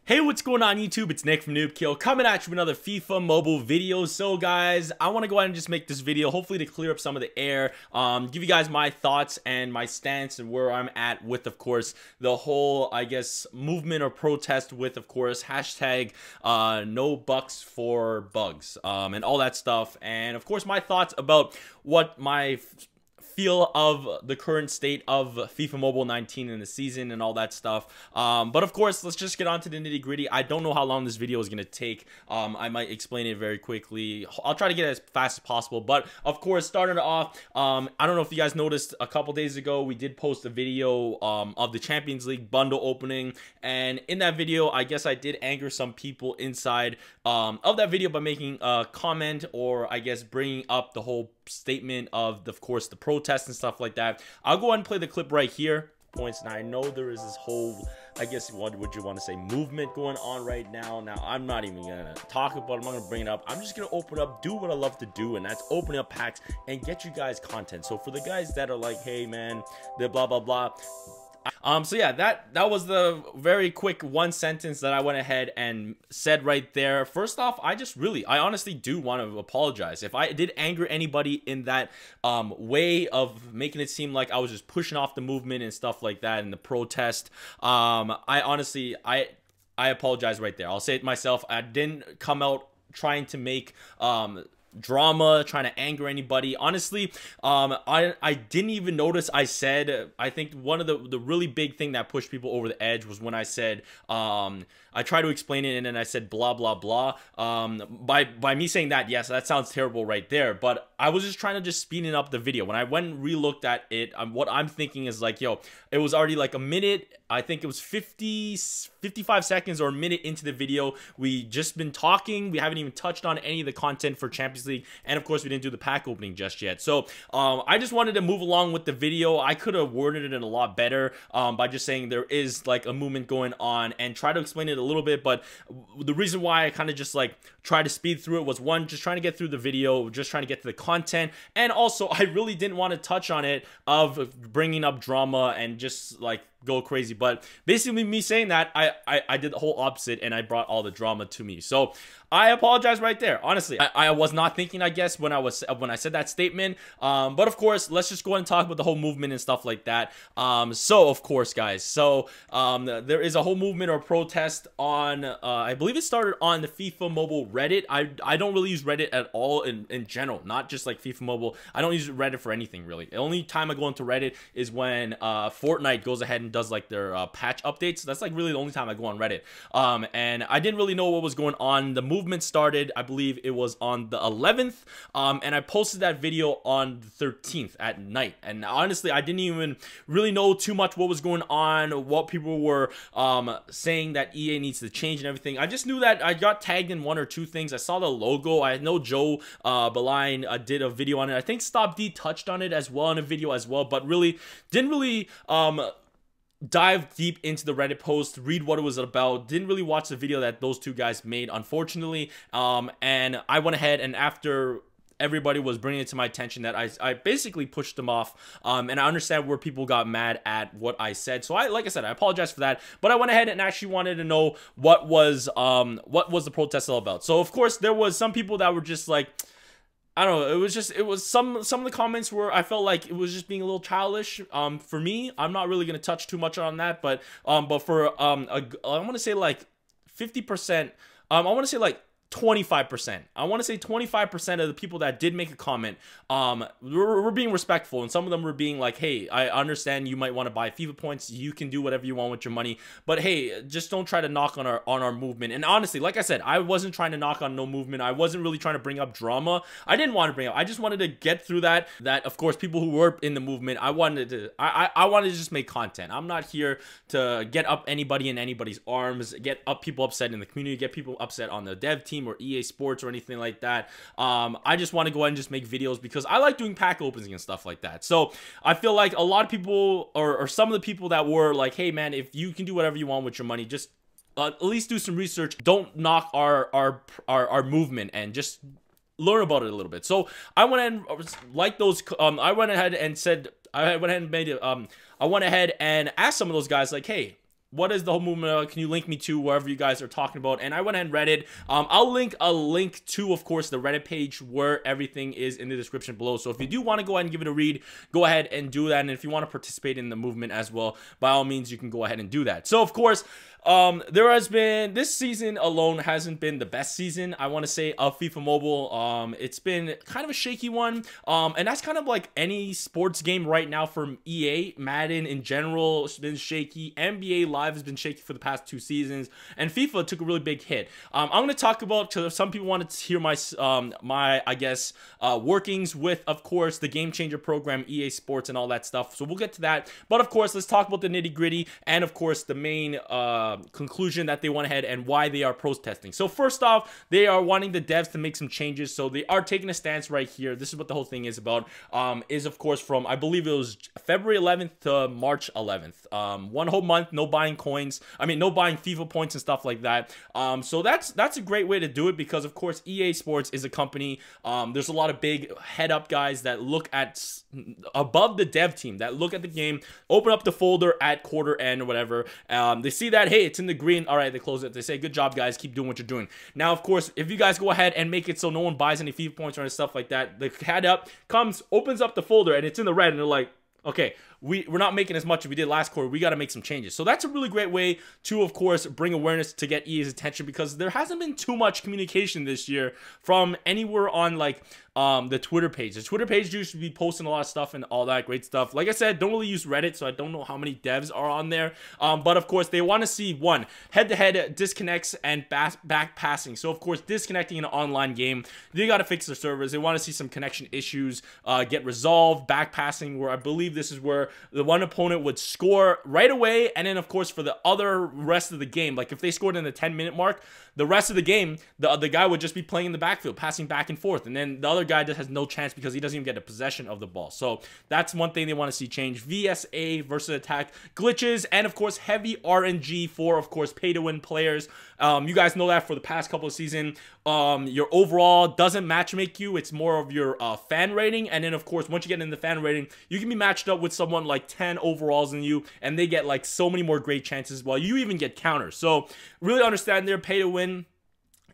Hey, what's going on YouTube? It's Nick from NoobKill coming at you with another FIFA mobile video. So guys, I want to go ahead and just make this video hopefully to clear up some of the air, give you guys my thoughts and my stance and where I'm at with, of course, the whole, I guess, movement or protest with, of course, hashtag no bucks for bugs and all that stuff. And of course, my thoughts about what my feel of the current state of FIFA Mobile 19 in the season and all that stuff. But of course, let's just get on to the nitty gritty. I don't know how long this video is going to take. I might explain it very quickly. I'll try to get it as fast as possible. But of course, starting off, I don't know if you guys noticed a couple days ago, we did post a video of the Champions League bundle opening. And in that video, I guess I did anger some people inside of that video by making a comment, or I guess bringing up the whole statement of course, the protest and stuff like that. I'll go ahead and play the clip right here. Points. Now I know there is this whole, I guess, what would you want to say, movement going on right now. Now I'm not even gonna talk about it. I'm not gonna bring it up. I'm just gonna open up, do what I love to do, and that's opening up packs and get you guys content. So for the guys that are like, hey man, the blah blah blah, so yeah, that was the very quick one sentence that I went ahead and said right there. First off, I honestly do want to apologize if I did anger anybody in that way of making it seem like I was just pushing off the movement and stuff like that and the protest. I honestly apologize right there. I'll say it myself. I didn't come out trying to make drama, trying to anger anybody. Honestly, I didn't even notice I said, I think one of the really big thing that pushed people over the edge was when I said, I tried to explain it and then I said blah blah blah. By me saying that, yes, that sounds terrible right there, but I was just trying to just speeding up the video. When I went and re-looked at it, what I'm thinking is like, yo, it was already like a minute, I think it was 55 seconds or a minute into the video. We just been talking, we haven't even touched on any of the content for Champions League, and of course we didn't do the pack opening just yet. So I just wanted to move along with the video. I could have worded it a lot better by just saying there is like a movement going on and try to explain it a little bit. But the reason why I kind of just like tried to speed through it was, one, just trying to get through the video, just trying to get to the content, and also I really didn't want to touch on it of bringing up drama and just like go crazy. But basically me saying that, I did the whole opposite and I brought all the drama to me. So I apologize right there. Honestly, I was not thinking, I guess, when I said that statement. But of course, let's just go ahead and talk about the whole movement and stuff like that. So of course, guys, so there is a whole movement or protest on, I believe it started on the FIFA Mobile Reddit. I don't really use Reddit at all in general, not just like FIFA Mobile. I don't use Reddit for anything really. The only time I go into Reddit is when Fortnite goes ahead and does like their patch updates. That's like really the only time I go on Reddit. And I didn't really know what was going on. The movement started, I believe it was on the 11th, and I posted that video on the 13th at night. And honestly, I didn't even really know too much what was going on, what people were saying that EA needs to change and everything. I just knew that I got tagged in one or two things. I saw the logo. I know Joe Beline did a video on it. I think Stop D touched on it as well in a video as well, but really didn't really dive deep into the Reddit post, read what it was about. Didn't really watch the video that those two guys made, unfortunately. And I went ahead, and after everybody was bringing it to my attention, that I basically pushed them off. And I understand where people got mad at what I said. So like I said, I apologize for that. But I went ahead and actually wanted to know what was the protest all about. So of course there was some people that were just like, I don't know, it was some of the comments where I felt like it was just being a little childish. For me, I'm not really going to touch too much on that, but for I want to say like 50%, I want to say like 25%. I want to say 25% of the people that did make a comment were being respectful, and some of them were being like, hey, I understand you might want to buy FIFA points, you can do whatever you want with your money, but hey, just don't try to knock on our movement. And honestly, like I said, I wasn't trying to knock on no movement. I wasn't really trying to bring up drama. I didn't want to bring up, I just wanted to get through that of course people who were in the movement, I wanted to just make content. I'm not here to get up anybody in anybody's arms, get up people upset in the community, get people upset on the dev team or EA Sports or anything like that. I just want to go ahead and just make videos because I like doing pack openings and stuff like that. So I feel like a lot of people, or some of the people that were like, hey man, if you can do whatever you want with your money, just at least do some research. Don't knock our movement and just learn about it a little bit. So I went and like those I went ahead and said, I went ahead and made it I went ahead and asked some of those guys like, hey, what is the whole movement? Can you link me to wherever you guys are talking about? And I went and read it. I'll link a link to, of course, the Reddit page where everything is in the description below. So if you do want to go ahead and give it a read, go ahead and do that. And if you want to participate in the movement as well, by all means, you can go ahead and do that. So of course, there has been, this season alone hasn't been the best season, I want to say, of FIFA Mobile. It's been kind of a shaky one, and that's kind of like any sports game right now from EA. Madden in general has been shaky. NBA Live has been shaky for the past 2 seasons, and FIFA took a really big hit. I'm going to talk about, because some people wanted to hear my I guess, workings with, of course, the GameChanger program, EA Sports, and all that stuff. So we'll get to that. But of course, let's talk about the nitty gritty, and of course, the main conclusion that they went ahead and why they are protesting. So first off, they are wanting the devs to make some changes. So they are taking a stance right here. This is what the whole thing is about. Is of course from, I believe it was February 11th to March 11th. 1 whole month, no buying coins. I mean, no buying FIFA points and stuff like that. So that's a great way to do it, because of course EA Sports is a company. There's a lot of big head up guys that look at above the dev team, that look at the game, open up the folder at quarter end or whatever. They see that, hey, it's in the green. All right, they close it. They say, good job, guys. Keep doing what you're doing. Now, of course, if you guys go ahead and make it so no one buys any FIFA points or any stuff like that, the head up comes, opens up the folder, and it's in the red, and they're like, okay, we're not making as much as we did last quarter. We got to make some changes. So that's a really great way to, of course, bring awareness to get EA's attention, because there hasn't been too much communication this year from anywhere on like the Twitter page. The Twitter page used to be posting a lot of stuff and all that great stuff. Like I said, don't really use Reddit, so I don't know how many devs are on there. But of course, they want to see, one, head-to-head disconnects and back passing. So of course, disconnecting in an online game, they got to fix their servers. They want to see some connection issues get resolved. Back passing, where I believe this is where the one opponent would score right away, and then of course for the other rest of the game, like if they scored in the 10-minute mark, the rest of the game, the guy would just be playing in the backfield, passing back and forth, and then the other guy just has no chance because he doesn't even get a possession of the ball. So that's one thing they want to see change. VSA versus attack glitches, and of course heavy RNG for, of course, pay-to-win players. You guys know that for the past couple of seasons, your overall doesn't matchmake you. It's more of your fan rating, and then of course once you get in the fan rating, you can be matched up with someone like 10 overalls than you, and they get like so many more great chances, while you even get counters. So really understand their pay-to-win.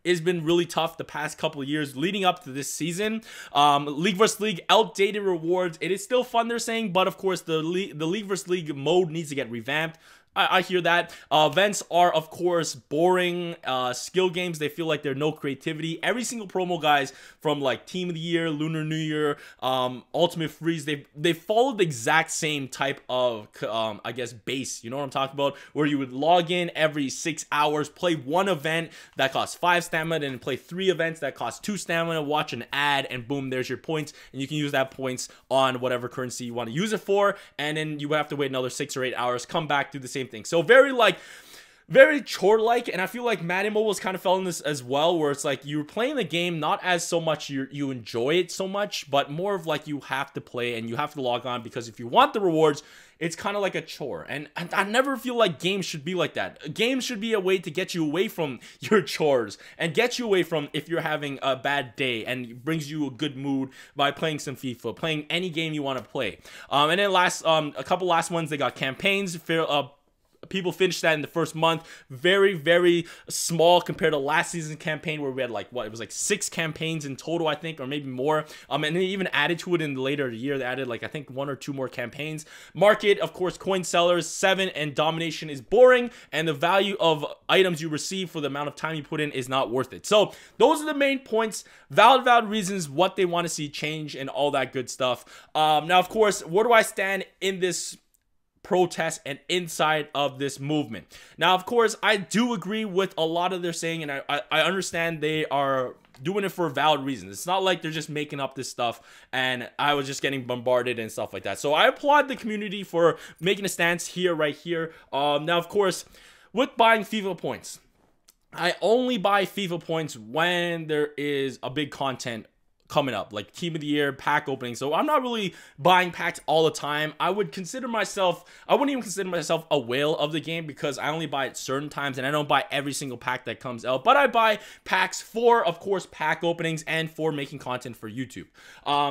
It's been really tough the past couple of years leading up to this season. League vs. League outdated rewards. It is still fun, they're saying, but of course the League vs. League mode needs to get revamped. I hear that. Events are, of course, boring. Skill games, they feel like there's no creativity. Every single promo, guys, from like Team of the Year, Lunar New Year, Ultimate Freeze, they followed the exact same type of, I guess, base. You know what I'm talking about? Where you would log in every 6 hours, play one event that costs 5 stamina, and play 3 events that cost 2 stamina, watch an ad, and boom, there's your points. And you can use that points on whatever currency you want to use it for. And then you have to wait another 6 or 8 hours, come back, do the same thing. So very chore-like, and I feel like Madden Mobile's kind of fell in this as well, where it's like you're playing the game not as so much you enjoy it so much, but more of like you have to play and you have to log on, because if you want the rewards, it's kind of like a chore. And I never feel like games should be like that. Games should be a way to get you away from your chores and get you away from if you're having a bad day, and brings you a good mood by playing some FIFA, playing any game you want to play. And then a couple last ones, they got campaigns. People finished that in the first month. Very, very small compared to last season's campaign, where we had like, what, it was like 6 campaigns in total, I think, or maybe more. And they even added to it in the later year. They added like, I think, 1 or 2 more campaigns. Market, of course, coin sellers, 7, and domination is boring, and the value of items you receive for the amount of time you put in is not worth it. So those are the main points, valid reasons what they want to see change and all that good stuff. Now, of course, where do I stand in this protest and inside of this movement? Now, of course, I do agree with a lot of their saying, and I understand they are doing it for valid reasons. It's not like they're just making up this stuff and I was just getting bombarded and stuff like that. So I applaud the community for making a stance here, right here. Now, of course, with buying FIFA points, I only buy FIFA points when there is a big content coming up, like Team of the Year, pack opening. So I'm not really buying packs all the time. I wouldn't even consider myself a whale of the game, because I only buy it certain times and I don't buy every single pack that comes out, but I buy packs for, of course, pack openings and for making content for YouTube.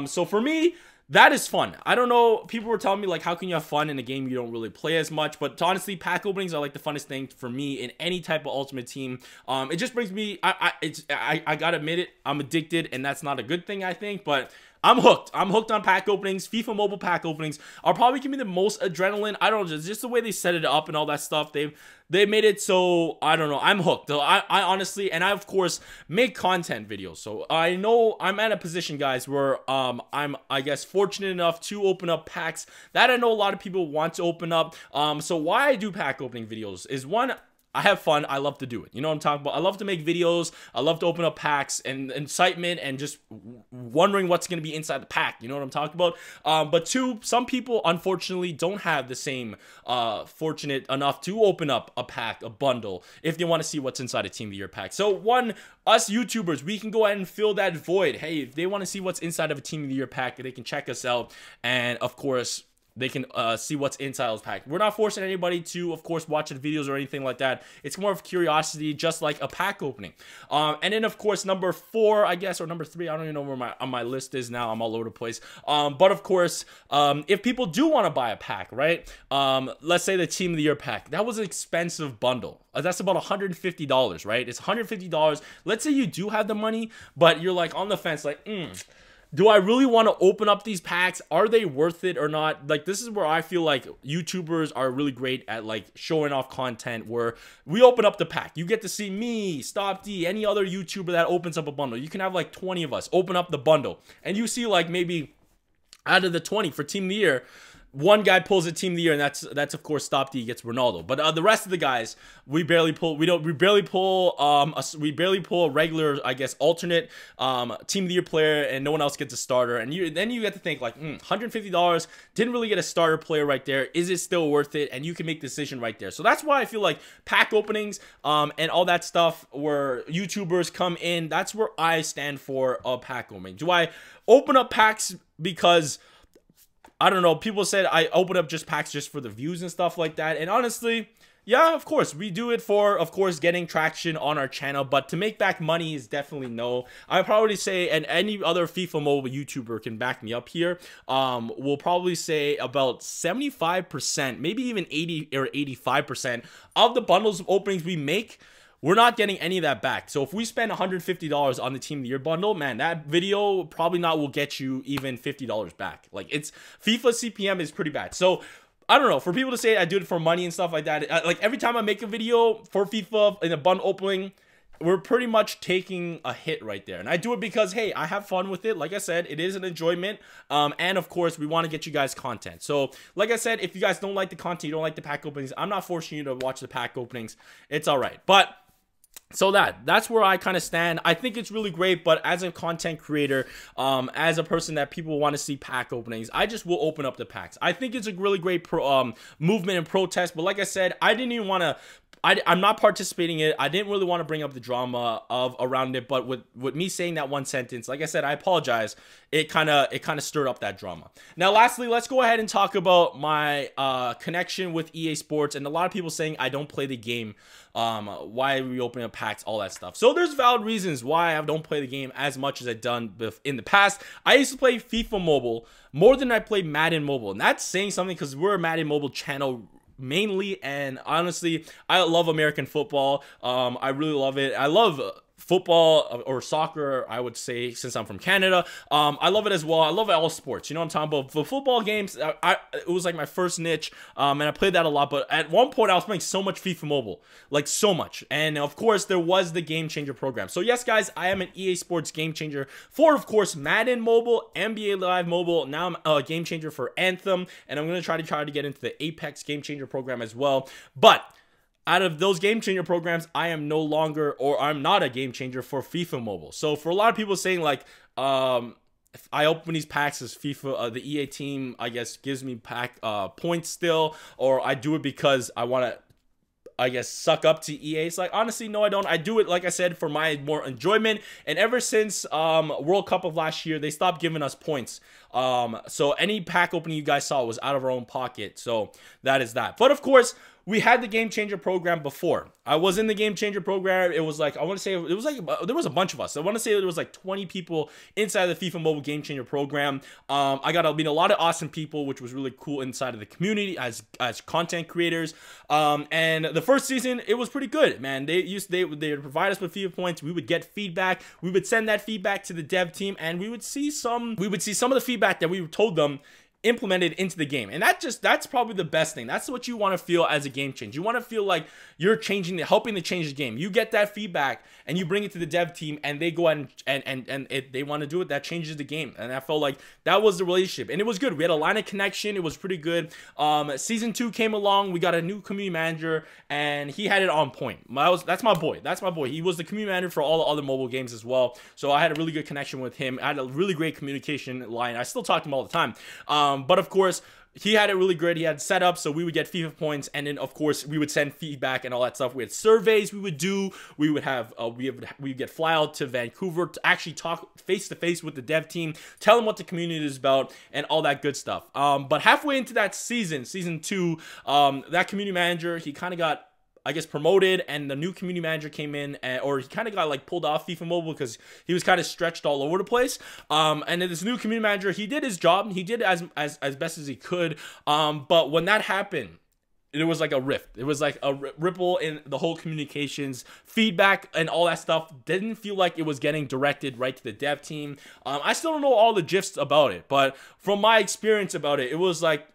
So for me, that is fun. I don't know, people were telling me like, how can you have fun in a game you don't really play as much? But honestly, pack openings are like the funnest thing for me in any type of Ultimate Team. It just brings me, I gotta admit it, I'm addicted, and that's not a good thing, I think, but I'm hooked. I'm hooked on pack openings. FIFA Mobile pack openings are probably giving me the most adrenaline. I don't know, just the way they set it up and all that stuff. They made it so, I don't know, I'm hooked. I honestly, and I of course make content videos. So I know I'm at a position, guys, where I'm, I guess, fortunate enough to open up packs that I know a lot of people want to open up. So why I do pack opening videos is, one, I have fun. I love to do it. You know what I'm talking about? I love to make videos. I love to open up packs and excitement and just wondering what's going to be inside the pack. You know what I'm talking about? But two, some people unfortunately don't have the same fortunate enough to open up a pack, a bundle, if they want to see what's inside a Team of the Year pack. So one, us YouTubers, we can go ahead and fill that void. Hey, if they want to see what's inside of a Team of the Year pack, they can check us out. And of course, they can see what's inside those packs. We're not forcing anybody to, of course, watch the videos or anything like that. It's more of curiosity, just like a pack opening. And then, of course, number 4, I guess, or number 3, I don't even know where my list is now. I'm all over the place. But, of course, if people do want to buy a pack, right? Let's say the Team of the Year pack. That was an expensive bundle. That's about $150, right? It's $150. Let's say you do have the money, but you're like on the fence, like, do I really want to open up these packs? Are they worth it or not? Like, this is where I feel like YouTubers are really great at, like, showing off content where we open up the pack. You get to see me, Stop D, any other YouTuber that opens up a bundle. You can have like 20 of us open up the bundle, and you see like maybe out of the 20 for Team of the Year, one guy pulls a Team of the Year, and that's of course Stop D gets Ronaldo. But the rest of the guys, we barely pull a regular, I guess, alternate Team of the Year player, and no one else gets a starter. And then you get to think like, $150 didn't really get a starter player right there. Is it still worth it? And you can make the decision right there. So that's why I feel like pack openings and all that stuff where YouTubers come in, that's where I stand for a pack opening. Do I open up packs because, I don't know, people said I open up just packs just for the views and stuff like that? And honestly, yeah, of course, we do it for, of course, getting traction on our channel, but to make back money is definitely no. I'd probably say, and any other FIFA Mobile YouTuber can back me up here, will probably say about 75%, maybe even 80 or 85% of the bundles of openings we make, we're not getting any of that back. So if we spend $150 on the Team of the Year bundle, man, that video probably not will get you even $50 back. Like, it's FIFA CPM is pretty bad. So I don't know, for people to say I do it for money and stuff like that, like every time I make a video for FIFA in a bundle opening, we're pretty much taking a hit right there. And I do it because, hey, I have fun with it. Like I said, it is an enjoyment. And of course, we want to get you guys content. So like I said, if you guys don't like the content, you don't like the pack openings, I'm not forcing you to watch the pack openings. It's all right. But so that's where I kind of stand. I think it's really great, but as a content creator, as a person that people want to see pack openings, I just will open up the packs. I think it's a really great movement and protest, but like I said, I didn't even want to, I'm not participating in it. I didn't really want to bring up the drama around it, but with me saying that one sentence, like I said, I apologize. It kind of stirred up that drama. Now, lastly, let's go ahead and talk about my connection with EA Sports, and a lot of people saying I don't play the game. Why are we opening up packs, all that stuff. So there's valid reasons why I don't play the game as much as I've done in the past. I used to play FIFA Mobile more than I played Madden Mobile, and that's saying something because we're a Madden Mobile channel mainly, and honestly, I love American football. I really love it. I love football or soccer, I would say, since I'm from Canada. I love it as well. I love all sports. You know what I'm talking about? For football games, it was like my first niche, and I played that a lot. But at one point, I was playing so much FIFA Mobile, like so much. And of course, there was the GameChanger program. So yes, guys, I am an EA Sports GameChanger for, of course, Madden Mobile, NBA Live Mobile. Now I'm a GameChanger for Anthem, and I'm going to try to get into the Apex GameChanger program as well. But out of those Game Changer programs, I am no longer, or I'm not a Game Changer for FIFA Mobile. So for a lot of people saying like, if I open these packs as FIFA, the EA team, I guess, gives me pack points still, or I do it because I want to, I guess, suck up to EA. It's like, honestly, no, I don't. I do it, like I said, for my more enjoyment. And ever since World Cup of last year, they stopped giving us points. So any pack opening you guys saw was out of our own pocket. So that is that. But of course, we had the GameChanger program before. I was in the GameChanger program. It was like, I want to say, it was like, there was a bunch of us. I want to say there was like 20 people inside the FIFA Mobile GameChanger program. I got to meet a lot of awesome people, which was really cool inside of the community as content creators. And the first season, it was pretty good, man. They would provide us with FIFA points. We would get feedback. We would send that feedback to the dev team, and we would see some of the feedback that we told them implemented into the game. And that's probably the best thing. That's what you want to feel as a game change. You want to feel like you're helping to change the game. You get that feedback and you bring it to the dev team, and they go ahead and they want to do it. That changes the game. And I felt like that was the relationship, and it was good. We had a line of connection. It was pretty good. Season 2 came along. We got a new community manager, and he had it on point. That's my boy. That's my boy. He was the community manager for all the other mobile games as well. So I had a really good connection with him. I had a really great communication line. I still talk to him all the time. But of course, he had it really good. He had set up, so we would get FIFA points, and then of course we would send feedback and all that stuff. We had surveys we would do. We would have we would get fly out to Vancouver to actually talk face to face with the dev team, tell them what the community is about, and all that good stuff. But halfway into that season 2, that community manager, he kind of got, I guess, promoted, and the new community manager came in, or he kind of got like pulled off FIFA Mobile because he was kind of stretched all over the place. And then this new community manager, he did his job. He did as best as he could. But when that happened, it was like a rift. It was like a ripple in the whole communications, feedback, and all that stuff. Didn't feel like it was getting directed right to the dev team. I still don't know all the gifs about it, but from my experience about it, it was like,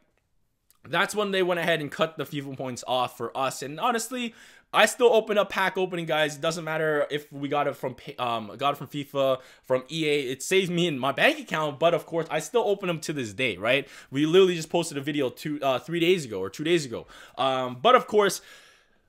that's when they went ahead and cut the FIFA points off for us. And honestly, I still open up pack opening, guys. It doesn't matter if we got it from FIFA, from EA. It saves me in my bank account, but of course, I still open them to this day, right? We literally just posted a video 3 days ago or 2 days ago. But of course,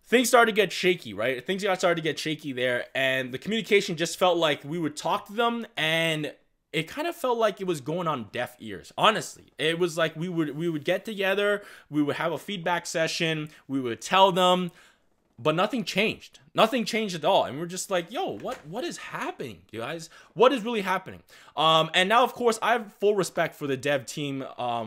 things started to get shaky, right? Things started to get shaky there, and the communication just felt like we would talk to them, and it kind of felt like it was going on deaf ears. Honestly, it was like we would get together, we would have a feedback session, we would tell them, but nothing changed. Nothing changed at all. And we're just like, yo, what is happening, you guys? What is really happening? And now, of course, I have full respect for the dev team,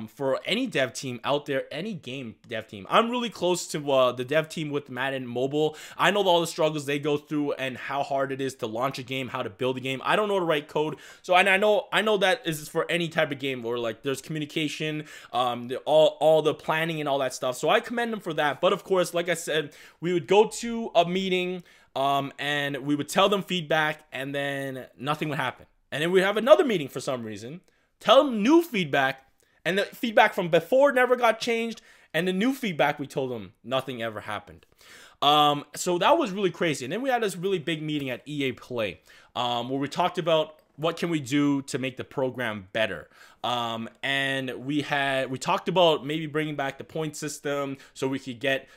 for any dev team out there, any game dev team. I'm really close to the dev team with Madden Mobile. I know all the struggles they go through and how hard it is to launch a game, how to build a game. I don't know the right code. So, and I know that is for any type of game where like there's communication, all the planning and all that stuff. So I commend them for that. But of course, like I said, we would go to a meeting, and we would tell them feedback, and then nothing would happen. And then we'd have another meeting for some reason, tell them new feedback, and the feedback from before never got changed, and the new feedback we told them, nothing ever happened. So that was really crazy. And then we had this really big meeting at EA Play, where we talked about what can we do to make the program better. And we talked about maybe bringing back the point system so we could get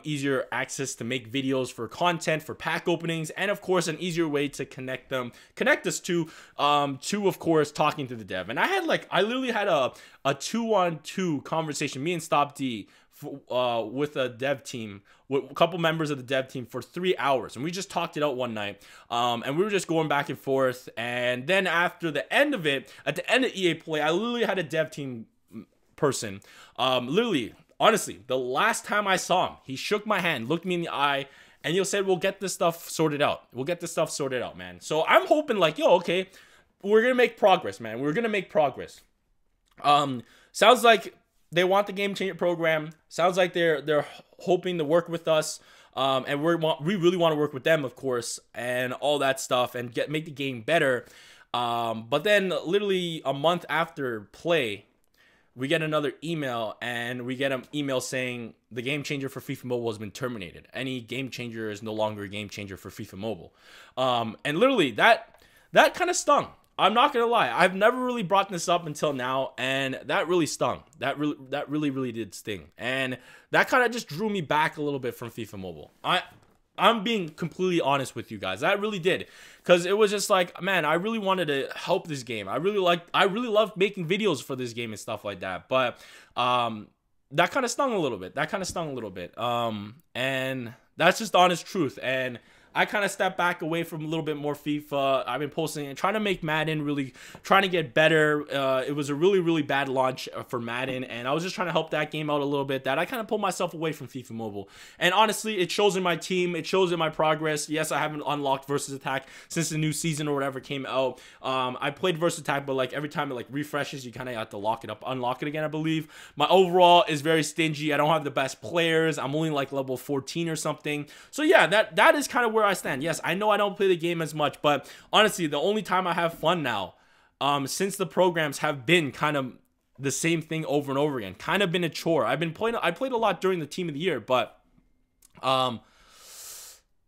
easier access to make videos for content, for pack openings, and of course an easier way to connect us to of course talking to the dev. And I literally had a 2-on-2 conversation, me and Stop D, with a dev team, with a couple members of the dev team for 3 hours, and we just talked it out one night, and we were just going back and forth. And then after the end of it, at the end of EA Play, I literally had a dev team person, literally, honestly, the last time I saw him, he shook my hand, looked me in the eye, and he said, we'll get this stuff sorted out. We'll get this stuff sorted out, man. So I'm hoping like, yo, okay, we're gonna make progress, man. We're gonna make progress. Sounds like they want the GameChanger program. Sounds like they're hoping to work with us, and we really want to work with them, of course, and all that stuff, and make the game better. But then, literally a month after play, we get another email, and we get an email saying the GameChanger for FIFA Mobile has been terminated. Any GameChanger is no longer a GameChanger for FIFA Mobile. And literally that kind of stung. I'm not gonna lie, I've never really brought this up until now, and that really stung. That really did sting, and that kind of just drew me back a little bit from FIFA Mobile. I'm being completely honest with you guys. That really did, because it was just like, man, I really wanted to help this game. I really loved making videos for this game and stuff like that. But that kind of stung a little bit. And that's just the honest truth. And I kind of stepped back away from a little bit more FIFA. I've been posting and trying to make Madden, really trying to get better. It was a really bad launch for Madden, and I was just trying to help that game out a little bit. That I kind of pulled myself away from FIFA Mobile. And honestly, it shows in my team. It shows in my progress. Yes, I haven't unlocked Versus Attack since the new season or whatever came out. I played Versus Attack, but like every time it like refreshes, you kind of have to lock it up, unlock it again, I believe. My overall is very stingy. I don't have the best players. I'm only like level 14 or something. So yeah, that is kind of where I stand. Yes, I know I don't play the game as much, but honestly, the only time I have fun now, since the programs have been kind of the same thing over and over again, kind of been a chore. I played a lot during the Team of the Year, but I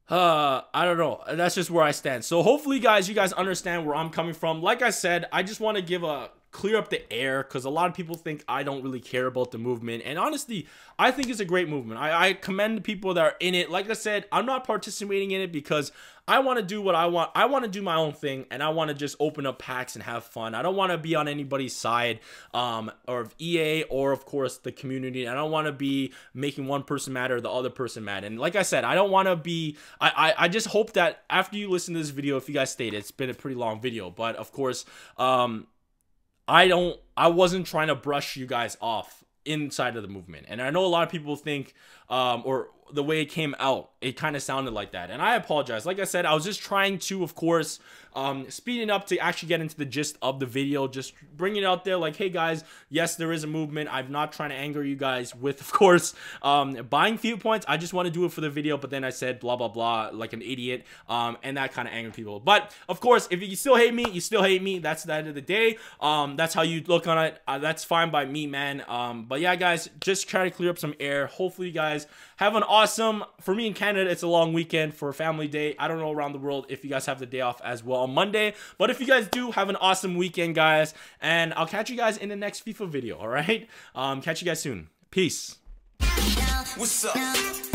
don't know. That's just where I stand. So hopefully, guys, you guys understand where I'm coming from. Like I said, I just want to give a clear up the air, because a lot of people think I don't really care about the movement, and honestly, I think it's a great movement. I commend the people that are in it. Like I said, I'm not participating in it because I want to do what I want. I want to do my own thing, and I want to just open up packs and have fun. I don't want to be on anybody's side, or of EA, or of course the community. I don't want to be making one person mad or the other person mad. And like I said, I don't want to be, I just hope that after you listen to this video, if you guys stayed, it's been a pretty long video, but of course, I wasn't trying to brush you guys off inside of the movement. And I know a lot of people think, or the way it came out, it kind of sounded like that. And I apologize. Like I said, I was just trying to, of course, speeding up to actually get into the gist of the video, just bring it out there like, hey guys, yes, there is a movement. I'm not trying to anger you guys with, of course, buying few points. I just want to do it for the video, but then I said blah blah blah like an idiot, and that kind of angered people. But of course, if you still hate me, you still hate me. That's the end of the day. That's how you look on it. That's fine by me, man. But yeah, guys, just try to clear up some air. Hopefully you guys have an awesome, for me in Canada, it's a long weekend for family day. I don't know around the world if you guys have the day off as well on Monday, but if you guys do, have an awesome weekend, guys, and I'll catch you guys in the next FIFA video. All right, catch you guys soon. Peace. What's up?